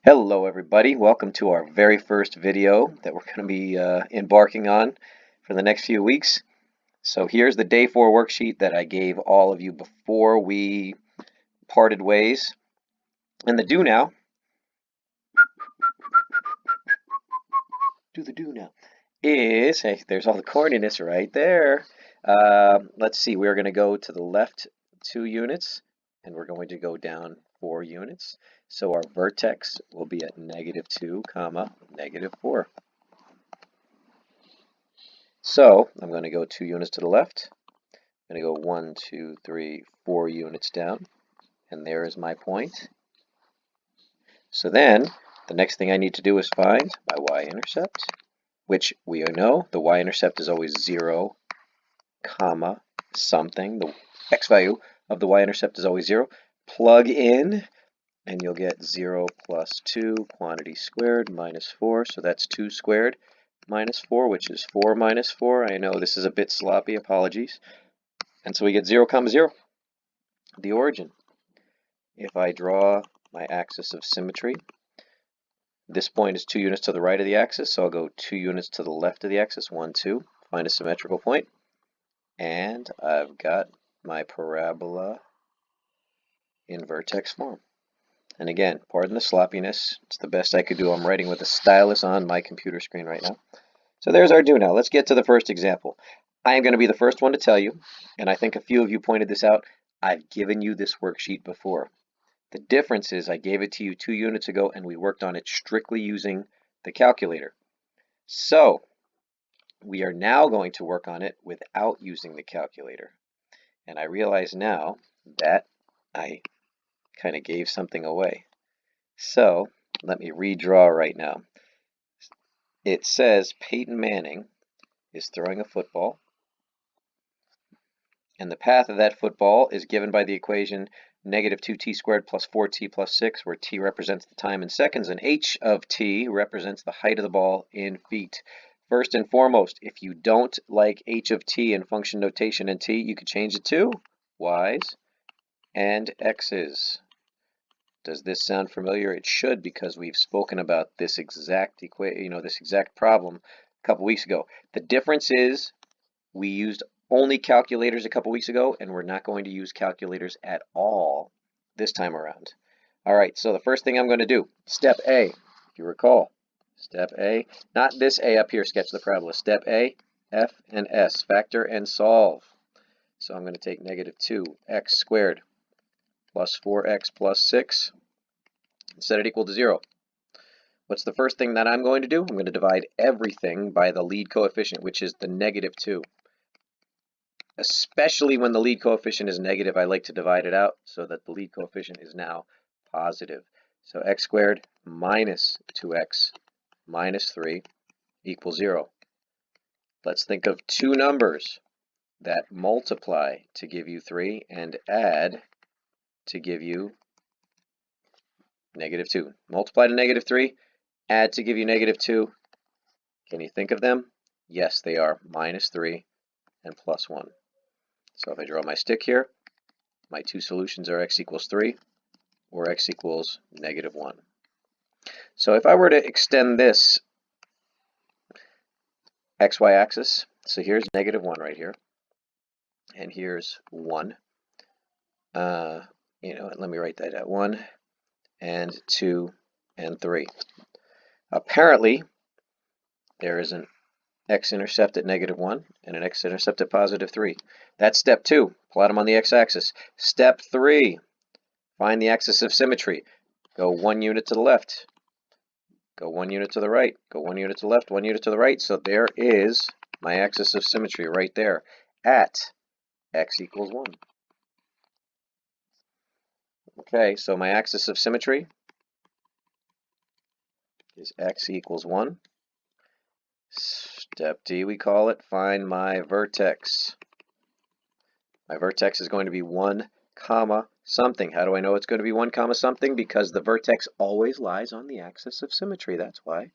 Hello everybody, welcome to our very first video that we're going to be embarking on for the next few weeks. So here's the day 4 worksheet that I gave all of you before we parted ways. And the do now, is, hey, there's all the corniness right there. Let's see, we're going to go to the left 2 units and we're going to go down 4 units. So our vertex will be at -2, -4. So I'm going to go 2 units to the left. I'm going to go 1, 2, 3, 4 units down, and there is my point. So then the next thing I need to do is find my y-intercept, which we know the y-intercept is always 0, comma, something. The x value of the y-intercept is always 0. Plug in, and you'll get 0 plus 2, quantity squared, minus 4. So that's 2 squared minus 4, which is 4 minus 4. I know this is a bit sloppy, apologies. And so we get 0, 0, the origin. If I draw my axis of symmetry, this point is 2 units to the right of the axis, so I'll go 2 units to the left of the axis, 1, 2, find a symmetrical point, and I've got my parabola in vertex form. And again, pardon the sloppiness, it's the best I could do. I'm writing with a stylus on my computer screen right now. So there's our do now. Let's get to the first example. I am going to be the first one to tell you, and I think a few of you pointed this out, I've given you this worksheet before. The difference is I gave it to you 2 units ago and we worked on it strictly using the calculator. So we are now going to work on it without using the calculator. And I realize now that I kind of gave something away. So let me redraw right now. It says Peyton Manning is throwing a football, and the path of that football is given by the equation -2t squared plus 4t plus 6, where t represents the time in seconds, and h of t represents the height of the ball in feet. First and foremost, if you don't like h of t in function notation and t, you could change it to y's and x's. Does this sound familiar? It should, because we've spoken about this exact this exact problem a couple weeks ago. The difference is we used only calculators a couple weeks ago, and we're not going to use calculators at all this time around. All right, so the first thing I'm going to do, step A, if you recall, step A, not this A up here, sketch the parabola. Step A, F and S, factor and solve. So I'm going to take -2x squared plus 4x plus 6 and set it equal to 0. What's the first thing that I'm going to do? I'm going to divide everything by the lead coefficient, which is the -2. Especially when the lead coefficient is negative, I like to divide it out so that the lead coefficient is now positive. So x squared minus 2x minus 3 equals 0. Let's think of two numbers that multiply to give you 3 and add to give you -2. Multiply to -3, add to give you -2. Can you think of them? Yes, they are -3 and +1. So if I draw my stick here, my two solutions are x equals 3 or x equals -1. So if I were to extend this xy axis, so here's -1 right here, and here's 1. Let me write that out. 1 and 2 and 3. Apparently, there is an x-intercept at -1 and an x-intercept at +3. That's step 2. Plot them on the x-axis. Step 3. Find the axis of symmetry. Go 1 unit to the left. Go 1 unit to the right. Go 1 unit to the left, 1 unit to the right. So there is my axis of symmetry right there at x equals 1. Okay, so my axis of symmetry is x equals 1. Step D, we call it, find my vertex. My vertex is going to be 1, something. How do I know it's going to be 1, something? Because the vertex always lies on the axis of symmetry, that's why.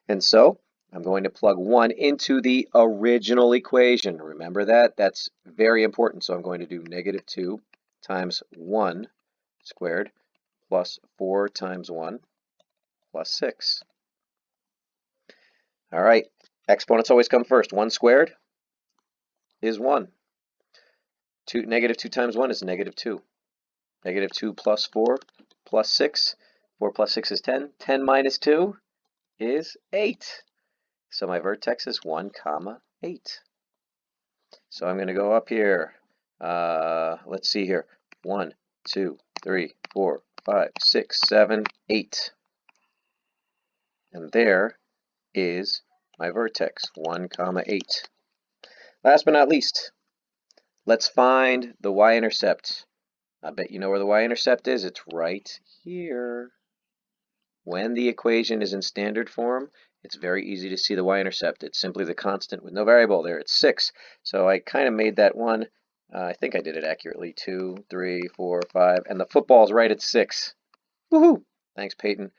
And so I'm going to plug 1 into the original equation. Remember that? That's very important. So I'm going to do -2 times 1 squared plus 4 times 1 plus 6. All right, exponents always come first. 1 squared is 1. Negative 2 times 1 is negative 2. Negative 2 plus 4 plus 6. 4 plus 6 is 10. 10 minus 2 is 8. So my vertex is 1, comma 8. So I'm going to go up here. Let's see here. 1, 2, 3, 4, 5, 6, 7, 8. And there is my vertex, 1, comma 8. Last but not least, let's find the y-intercept. I bet you know where the y-intercept is. It's right here. When the equation is in standard form, it's very easy to see the y-intercept. It's simply the constant with no variable. There, it's 6. So I kind of made that one. I think I did it accurately. 2, 3, 4, 5. And the football's right at 6. Woohoo! Thanks, Peyton.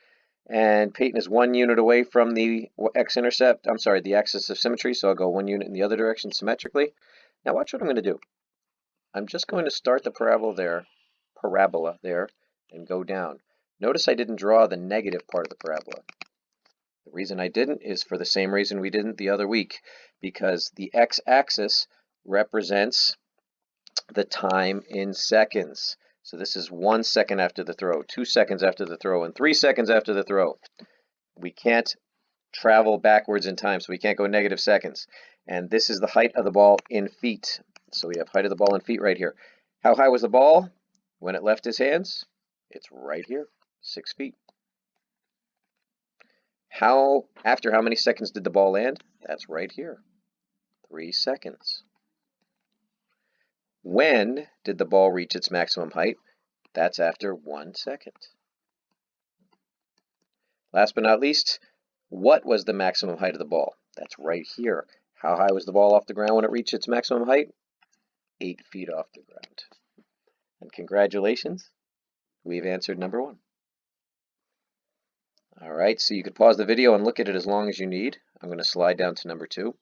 And Peyton is 1 unit away from the x-intercept. I'm sorry, the axis of symmetry. So I'll go 1 unit in the other direction symmetrically. Now watch what I'm going to do. I'm just going to start the parabola there, and go down. Notice I didn't draw the negative part of the parabola. The reason I didn't is for the same reason we didn't the other week, because the x-axis represents the time in seconds. So this is 1 second after the throw, 2 seconds after the throw, and 3 seconds after the throw. We can't travel backwards in time, so we can't go negative seconds. And this is the height of the ball in feet. So we have height of the ball in feet right here. How high was the ball when it left his hands? It's right here, 6 feet. After how many seconds did the ball land? That's right here, 3 seconds. When did the ball reach its maximum height? That's after 1 second. Last but not least, what was the maximum height of the ball? That's right here. How high was the ball off the ground when it reached its maximum height? 8 feet off the ground. And congratulations, we've answered number 1. All right, so you could pause the video and look at it as long as you need. I'm going to slide down to number 2.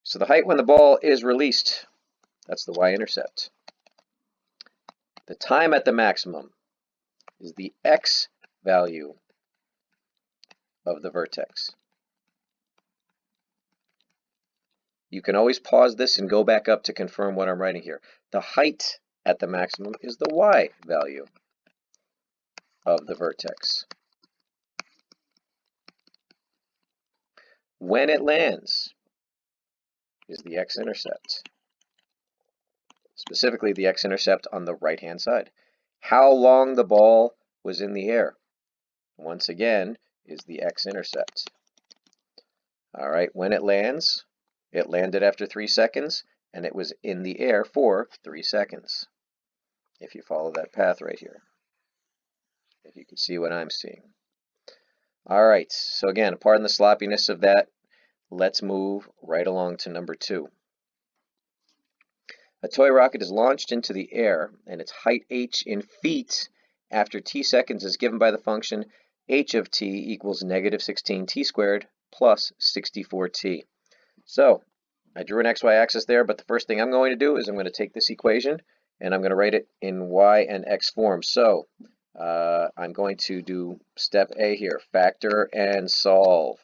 So the height when the ball is released, that's the y-intercept. The time at the maximum is the x value of the vertex. You can always pause this and go back up to confirm what I'm writing here. The height at the maximum is the y value of the vertex. When it lands is the x-intercept. Specifically, the x-intercept on the right-hand side. How long the ball was in the air, once again, is the x-intercept. All right, when it lands, it landed after 3 seconds, and it was in the air for 3 seconds. If you follow that path right here, if you can see what I'm seeing. All right, so again, pardon the sloppiness of that. Let's move right along to number 2. A toy rocket is launched into the air, and its height h in feet after t seconds is given by the function h of t equals negative 16t squared plus 64t. So I drew an xy axis there, but the first thing I'm going to do is I'm going to take this equation and I'm going to write it in y and x form. So I'm going to do step A here, factor and solve.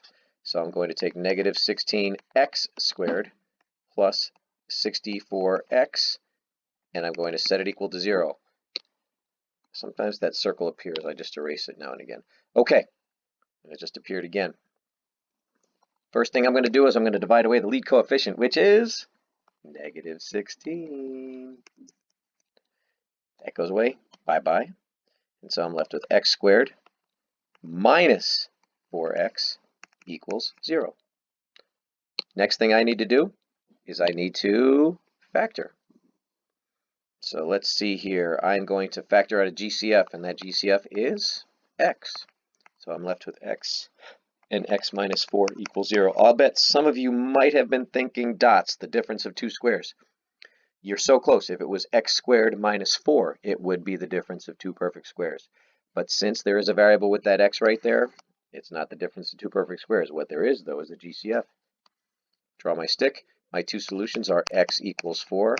So I'm going to take negative 16x squared plus 64x, and I'm going to set it equal to 0. Sometimes that circle appears. I just erase it now and again. Okay, and it just appeared again. First thing I'm going to do is I'm going to divide away the lead coefficient, which is negative 16. That goes away. Bye-bye. And so I'm left with x squared minus 4x equals 0. Next thing I need to do is I need to factor. So let's see here. I'm going to factor out a GCF, and that GCF is x. So I'm left with x, and x minus 4 equals 0. I'll bet some of you might have been thinking dots, the difference of 2 squares. You're so close. If it was x squared minus 4, it would be the difference of 2 perfect squares. But since there is a variable with that x right there, it's not the difference of 2 perfect squares. What there is, though, is a GCF. Draw my stick. My 2 solutions are x equals 4,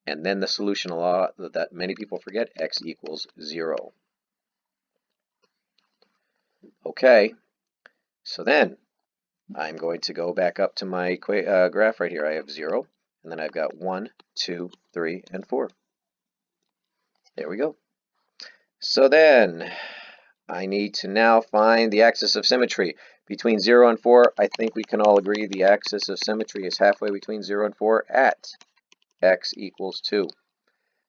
and then the solution law that many people forget, x equals 0. Okay, so then I'm going to go back up to my graph right here. I have 0, and then I've got 1, 2, 3, and 4. There we go. So then I need to now find the axis of symmetry. Between 0 and 4, I think we can all agree the axis of symmetry is halfway between 0 and 4 at x equals 2.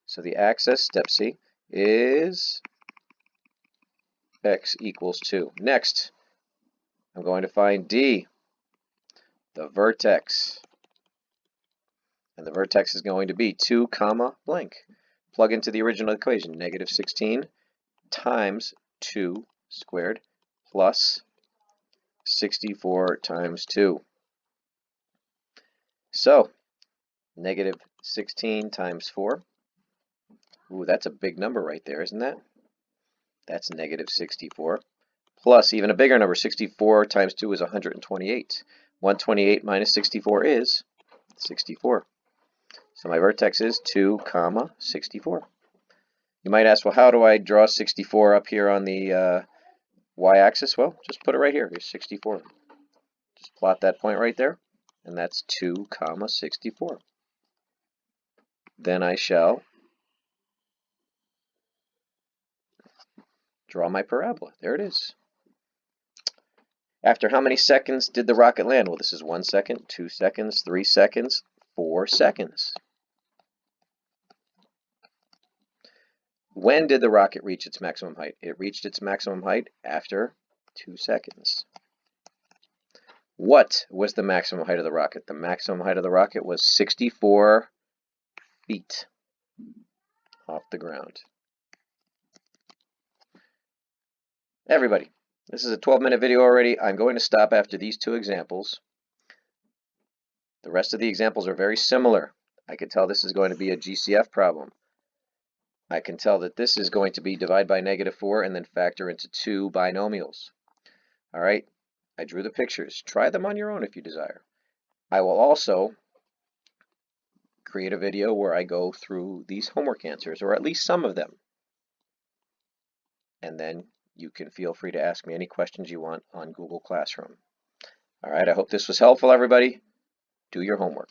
So the axis, step C, is x equals 2. Next, I'm going to find D, the vertex. And the vertex is going to be 2 comma blank. Plug into the original equation, negative 16 times 2 squared plus 64 times 2. So, negative 16 times 4. Ooh, that's a big number right there, isn't that? That's negative 64. Plus, even a bigger number, 64 times 2 is 128. 128 minus 64 is 64. So my vertex is 2 comma 64. You might ask, well, how do I draw 64 up here on the y-axis? Well, just put it right here. Here's 64. Just plot that point right there, and that's 2 comma 64. Then I shall draw my parabola. There it is. After how many seconds did the rocket land? Well, this is 1 second, 2 seconds, 3 seconds, 4 seconds. When did the rocket reach its maximum height? It reached its maximum height after 2 seconds. What was the maximum height of the rocket? The maximum height of the rocket was 64 feet off the ground. Everybody, this is a 12-minute video already. I'm going to stop after these 2 examples. The rest of the examples are very similar. I can tell this is going to be a GCF problem. I can tell that this is going to be divide by negative 4 and then factor into 2 binomials. All right, I drew the pictures. Try them on your own if you desire. I will also create a video where I go through these homework answers, or at least some of them. And then you can feel free to ask me any questions you want on Google Classroom. All right, I hope this was helpful, everybody. Do your homework.